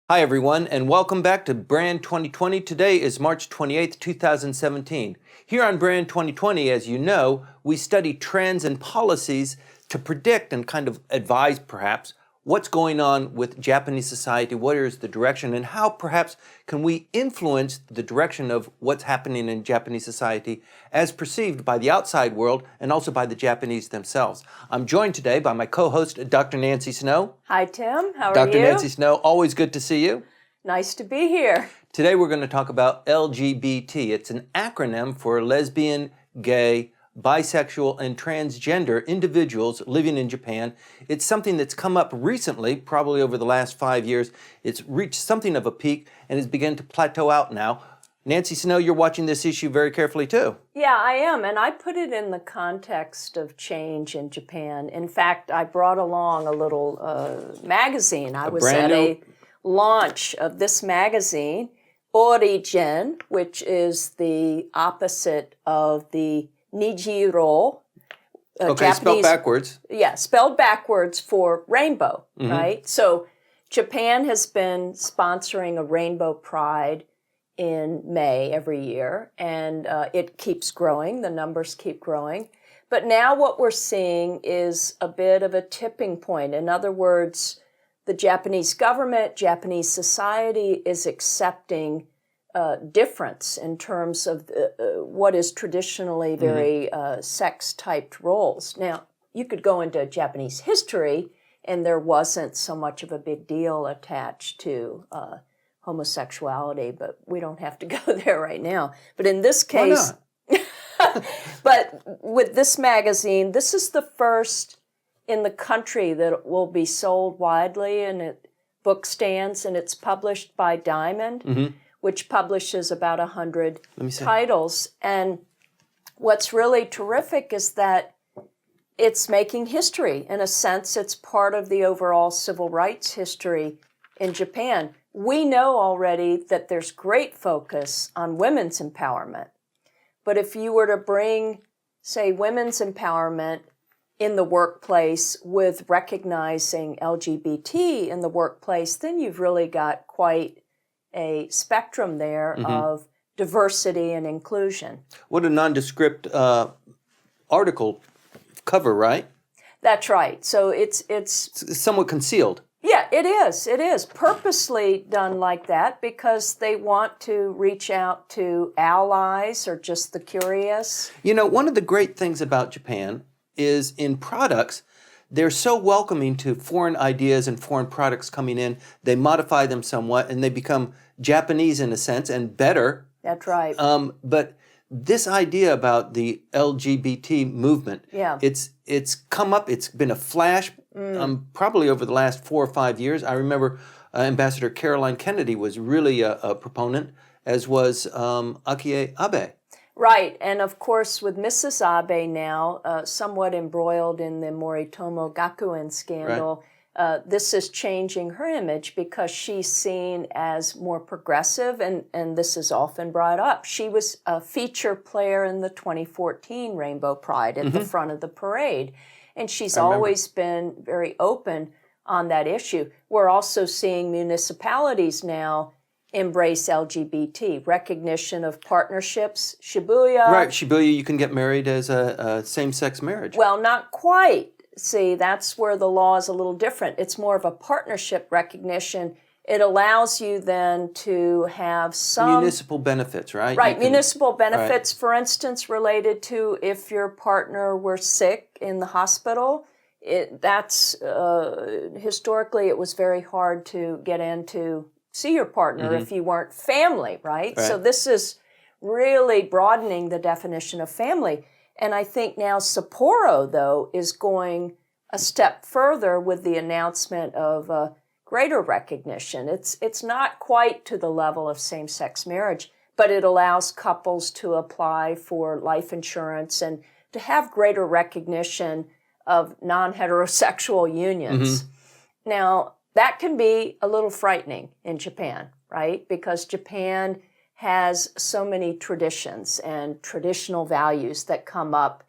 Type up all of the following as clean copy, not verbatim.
Hi everyone, and welcome back to Brand 2020. Today is March 28th, 2017. Here on Brand 2020, as you know, we study trends and policies to predict and kind of advise, perhaps, what's going on with Japanese society, what is the direction, and how perhaps can we influence the direction of what's happening in Japanese society as perceived by the outside world and also by the Japanese themselves. I'm joined today by my co-host, Dr. Nancy Snow. Hi, Tim. How are Dr. you? Nancy Snow, always good to see you. Nice to be here. Today we're going to talk about LGBT. It's an acronym for lesbian, gay, bisexual, and transgender individuals living in Japan. It's something that's come up recently, probably over the last 5 years. It's reached something of a peak and has begun to plateau out now. Nancy Snow, you're watching this issue very carefully too. Yeah, I am, and I put it in the context of change in Japan. In fact, I brought along a little magazine. I was at a launch of this magazine, Origin, which is the opposite of the Nijiro. Okay, Japanese, spelled backwards. Yeah, spelled backwards for rainbow, right? So Japan has been sponsoring a rainbow pride in May every year, and it keeps growing. The numbers keep growing. But now what we're seeing is a bit of a tipping point. In other words, the Japanese government, Japanese society is accepting difference in terms of what is traditionally very sex-typed roles. Now, you could go into Japanese history, and there wasn't so much of a big deal attached to homosexuality, but we don't have to go there right now. But in this case, but with this magazine, this is the first in the country that will be sold widely and at book stands, and it's published by Diamond, which publishes about 100 titles. And what's really terrific is that it's making history. In a sense, it's part of the overall civil rights history in Japan. We know already that there's great focus on women's empowerment. But if you were to bring, say, women's empowerment in the workplace with recognizing LGBT in the workplace, then you've really got quite a spectrum there of diversity and inclusion. What a nondescript article cover, right? That's right. So it's somewhat concealed. Yeah, it is. It is purposely done like that because they want to reach out to allies or just the curious. You know, one of the great things about Japan is in products, they're so welcoming to foreign ideas and foreign products coming in. They modify them somewhat and they become Japanese in a sense and better. That's right. But this idea about the LGBT movement, it's come up, it's been a flash probably over the last 4 or 5 years. I remember Ambassador Caroline Kennedy was really a proponent, as was Akie Abe. Right, and of course with Mrs. Abe now, somewhat embroiled in the Moritomo Gakuen scandal, this is changing her image because she's seen as more progressive, and this is often brought up. She was a feature player in the 2014 Rainbow Pride at the front of the parade, and she's always been very open on that issue. We're also seeing municipalities now embrace LGBT, recognition of partnerships, Shibuya. Right, Shibuya, you can get married as a same-sex marriage. Well, not quite. See, that's where the law is a little different. It's more of a partnership recognition. It allows you then to have some municipal benefits, right? Right, municipal benefits, for instance, related to if your partner were sick in the hospital. Historically, it was very hard to get into see your partner if you weren't family, right? So this is really broadening the definition of family. And I think now Sapporo, though, is going a step further with the announcement of greater recognition. It's not quite to the level of same-sex marriage, but it allows couples to apply for life insurance and to have greater recognition of non-heterosexual unions. Now, that can be a little frightening in Japan, right? Because Japan has so many traditions and traditional values that come up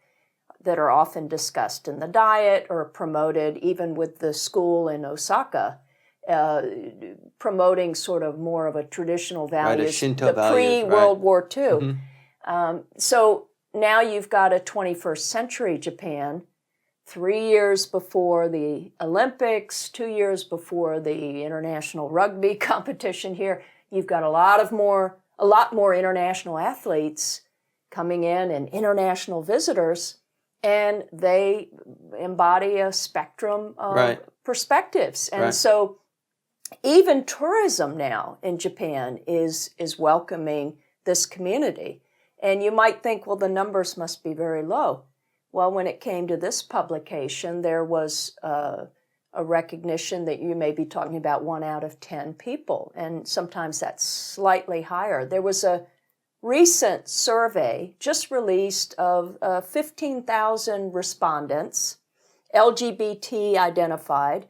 that are often discussed in the diet or promoted even with the school in Osaka. promoting sort of more of a traditional values, Right, a Shinto the values, pre-World right. War II. So now you've got a 21st century Japan, 3 years before the Olympics, 2 years before the international rugby competition here. You've got a lot more international athletes coming in and international visitors, and they embody a spectrum of Right. perspectives. And Right. so even tourism now in Japan is welcoming this community. And you might think, well, the numbers must be very low. Well, when it came to this publication, there was a recognition that you may be talking about 1 out of 10 people, and sometimes that's slightly higher. There was a recent survey just released of 15,000 respondents, LGBT identified,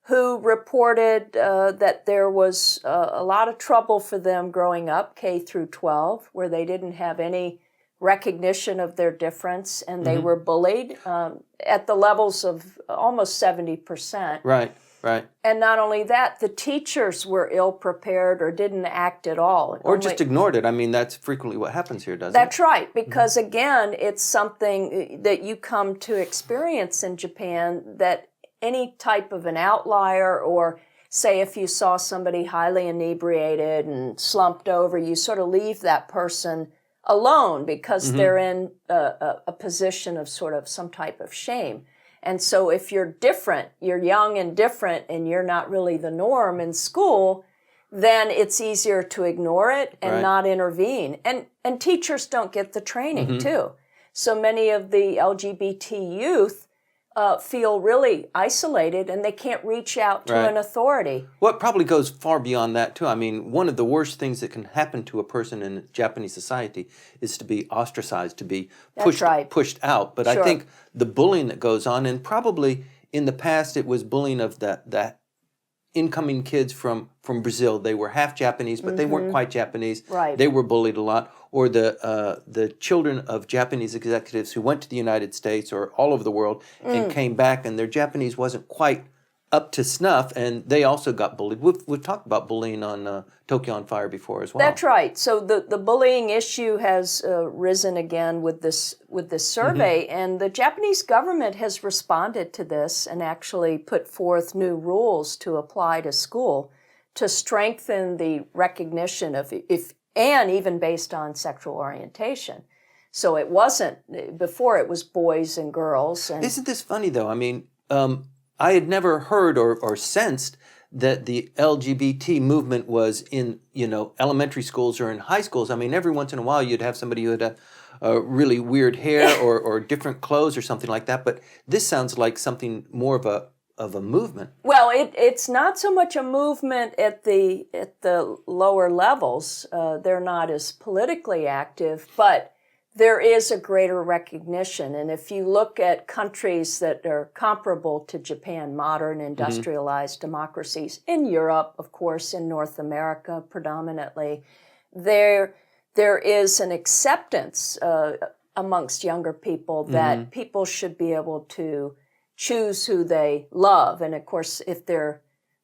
who reported that there was a lot of trouble for them growing up, K through 12, where they didn't have any recognition of their difference, and they were bullied at the levels of almost 70%. Right, right. And not only that, the teachers were ill-prepared or didn't act at all. Or just ignored it. I mean, that's frequently what happens here, doesn't That's it? right, because again, it's something that you come to experience in Japan, that any type of an outlier, or say if you saw somebody highly inebriated and slumped over, you sort of leave that person alone because they're in a position of sort of some type of shame. And so if you're different, you're young and different, and you're not really the norm in school, then it's easier to ignore it and Right. not intervene. And teachers don't get the training too. So many of the LGBT youth feel really isolated, and they can't reach out to Right. an authority. Well, it probably goes far beyond that, too. I mean, one of the worst things that can happen to a person in Japanese society is to be ostracized, to be pushed, right. pushed out. But I Sure. think the bullying that goes on, and probably in the past it was bullying of that incoming kids from Brazil. They were half Japanese, but they weren't quite Japanese. Right. They were bullied a lot. Or the children of Japanese executives who went to the United States or all over the world and came back, and their Japanese wasn't quite up to snuff, and they also got bullied. We've talked about bullying on Tokyo on Fire before as well. That's right. So the bullying issue has risen again with this survey, and the Japanese government has responded to this and actually put forth new rules to apply to school to strengthen the recognition of and even based on sexual orientation. So it wasn't, before it was boys and girls. And Isn't this funny, though? I mean, I had never heard or sensed that the LGBT movement was in, elementary schools or in high schools. I mean, every once in a while you'd have somebody who had a really weird hair or different clothes or something like that. But this sounds like something more of a movement. Well, it's not so much a movement at the lower levels. They're not as politically active, but there is a greater recognition. And if you look at countries that are comparable to Japan, modern industrialized democracies, in Europe, of course, in North America predominantly, there is an acceptance amongst younger people that people should be able to choose who they love. And of course, if they're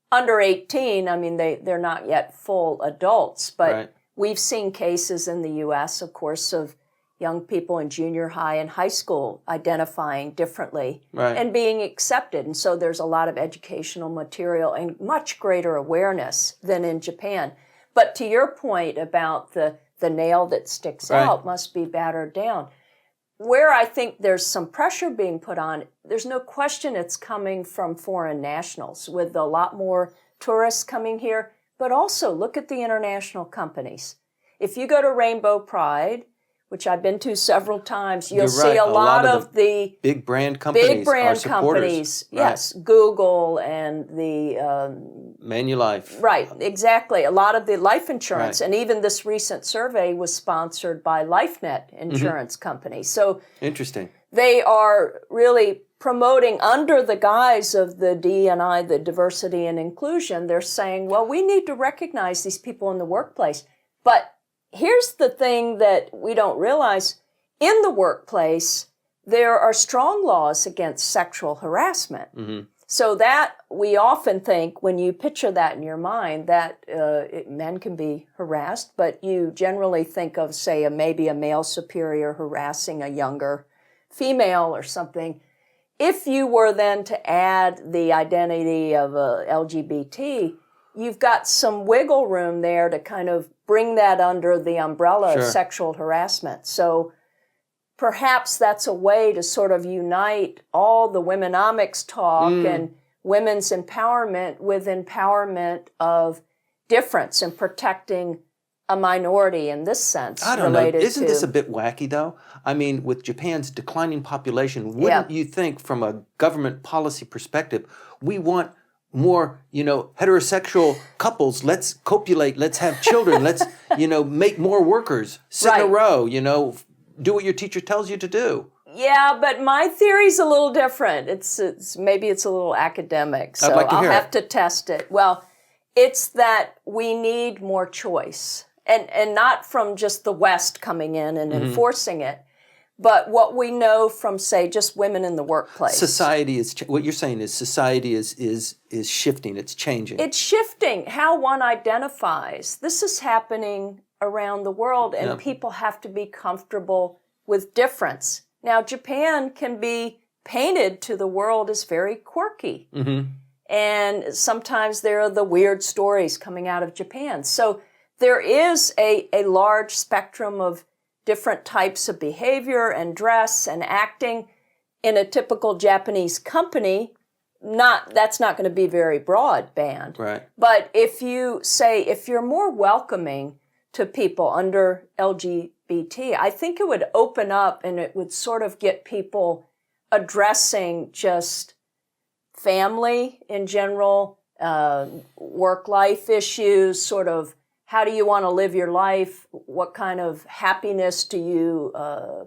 under 18, I mean, they're not yet full adults. But Right. we've seen cases in the U.S., of course, of young people in junior high and high school identifying differently Right. and being accepted. And so there's a lot of educational material and much greater awareness than in Japan. But to your point about the nail that sticks Right. out must be battered down. Where I think there's some pressure being put on, there's no question it's coming from foreign nationals, with a lot more tourists coming here. But also look at the international companies. If you go to Rainbow Pride, which I've been to several times, you'll You're see right. a lot of the big brand companies big are brand supporters. companies. Right. Yes, Google and the Manulife. right, exactly. A lot of the life insurance, Right. and even this recent survey was sponsored by LifeNet insurance company. So Interesting. they are really promoting, under the guise of the D&I, the diversity and inclusion, they're saying, well, we need to recognize these people in the workplace. But here's the thing that we don't realize. In the workplace, there are strong laws against sexual harassment. So that we often think, when you picture that in your mind, that men can be harassed, but you generally think of, say, maybe a male superior harassing a younger female or something. If you were then to add the identity of LGBT, you've got some wiggle room there to kind of bring that under the umbrella of sexual harassment. So perhaps that's a way to sort of unite all the womenomics talk and women's empowerment with empowerment of difference and protecting a minority in this sense. I don't know. Isn't this a bit wacky, though? I mean, with Japan's declining population, wouldn't you think, from a government policy perspective, we want more, heterosexual couples? Let's copulate. Let's have children. Let's, make more workers. Sit in a row, do what your teacher tells you to do. Yeah, but my theory's a little different. Maybe it's a little academic, so I'll have to test it. Well, it's that we need more choice. And not from just the West coming in and enforcing it, but what we know from, say, just women in the workplace. Society is, what you're saying is society is shifting, it's changing. It's shifting how one identifies. This is happening around the world, and people have to be comfortable with difference. Now, Japan can be painted to the world as very quirky. And sometimes there are the weird stories coming out of Japan. So there is a large spectrum of different types of behavior and dress and acting in a typical Japanese company. That's not going to be very broadband. Right. But if you're more welcoming to people under LGBT, I think it would open up and it would sort of get people addressing just family in general, work-life issues, sort of how do you want to live your life? What kind of happiness do you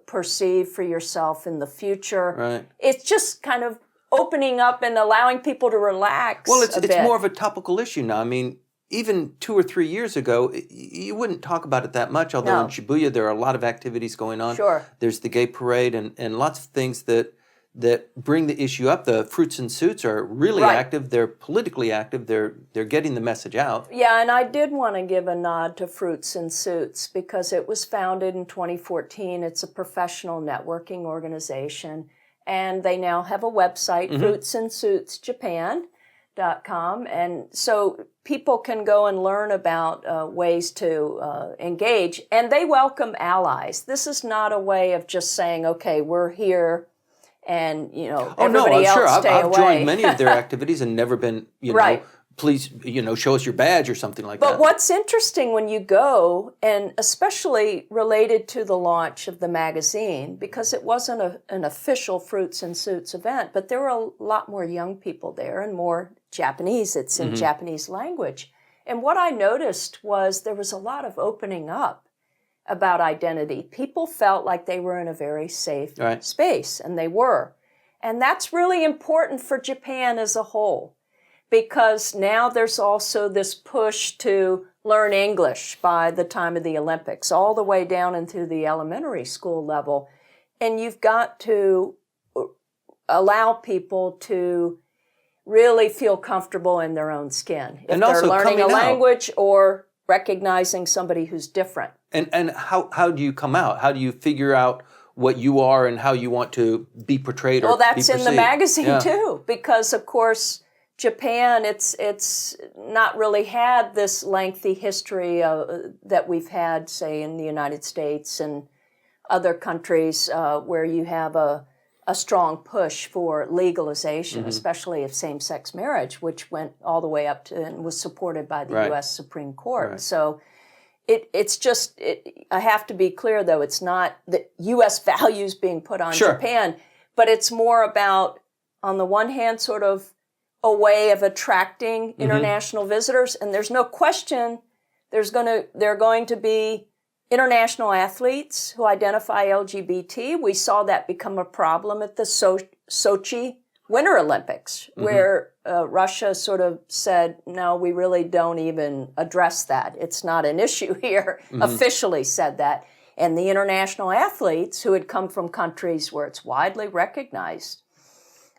perceive for yourself in the future? Right. It's just kind of opening up and allowing people to relax. Well, it's more of a topical issue now. I mean, even 2 or 3 years ago, you wouldn't talk about it that much, although in Shibuya there are a lot of activities going on. Sure. There's the gay parade and lots of things that bring the issue up. The Fruits and Suits are really active. They're politically active. They're getting the message out. Yeah, and I did want to give a nod to Fruits and Suits because it was founded in 2014. It's a professional networking organization, and they now have a website, fruitsandsuitsjapan.com, and so people can go and learn about ways to engage, and they welcome allies. This is not a way of just saying, okay, we're here, and everybody else stay away. I've joined many of their activities and never been, please, show us your badge or something like that. But what's interesting when you go, and especially related to the launch of the magazine, because it wasn't an official Fruits and Suits event, but there were a lot more young people there and more Japanese. It's in Japanese language. And what I noticed was there was a lot of opening up about identity. People felt like they were in a very safe space, and they were. And that's really important for Japan as a whole, because now there's also this push to learn English by the time of the Olympics, all the way down into the elementary school level. And you've got to allow people to really feel comfortable in their own skin. If they're learning a language or recognizing somebody who's different. And how do you come out? How do you figure out what you are and how you want to be portrayed or be perceived? Well, that's in the magazine too, because of course Japan, it's not really had this lengthy history that we've had, say, in the United States and other countries where you have a strong push for legalization, especially of same-sex marriage, which went all the way up to and was supported by the U.S. Supreme Court. So it's just, I have to be clear, though, it's not the U.S. values being put on Japan, but it's more about, on the one hand, sort of a way of attracting international visitors. And there's no question there are going to be international athletes who identify LGBT. We saw that become a problem at the Sochi Winter Olympics, where Russia sort of said, no, we really don't even address that. It's not an issue here, officially said that. And the international athletes who had come from countries where it's widely recognized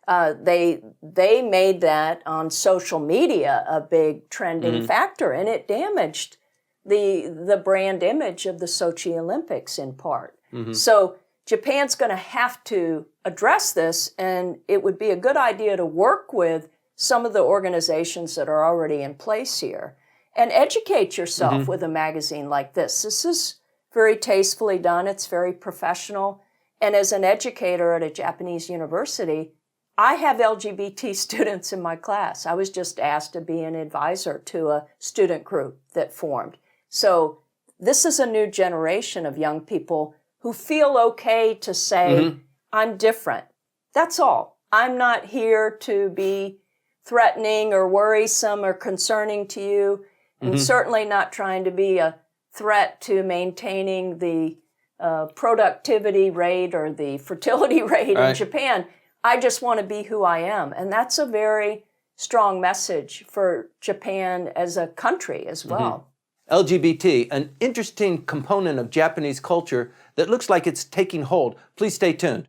They made that on social media a big trending factor, and it damaged the brand image of the Sochi Olympics in part. So Japan's going to have to address this, and it would be a good idea to work with some of the organizations that are already in place here and educate yourself with a magazine like this. This is very tastefully done. It's very professional. And as an educator at a Japanese university, I have LGBT students in my class. I was just asked to be an advisor to a student group that formed. So this is a new generation of young people who feel okay to say, I'm different. That's all. I'm not here to be threatening or worrisome or concerning to you, and certainly not trying to be a threat to maintaining the productivity rate or the fertility rate in Japan. I just want to be who I am. And that's a very strong message for Japan as a country as well. LGBT, an interesting component of Japanese culture that looks like it's taking hold. Please stay tuned.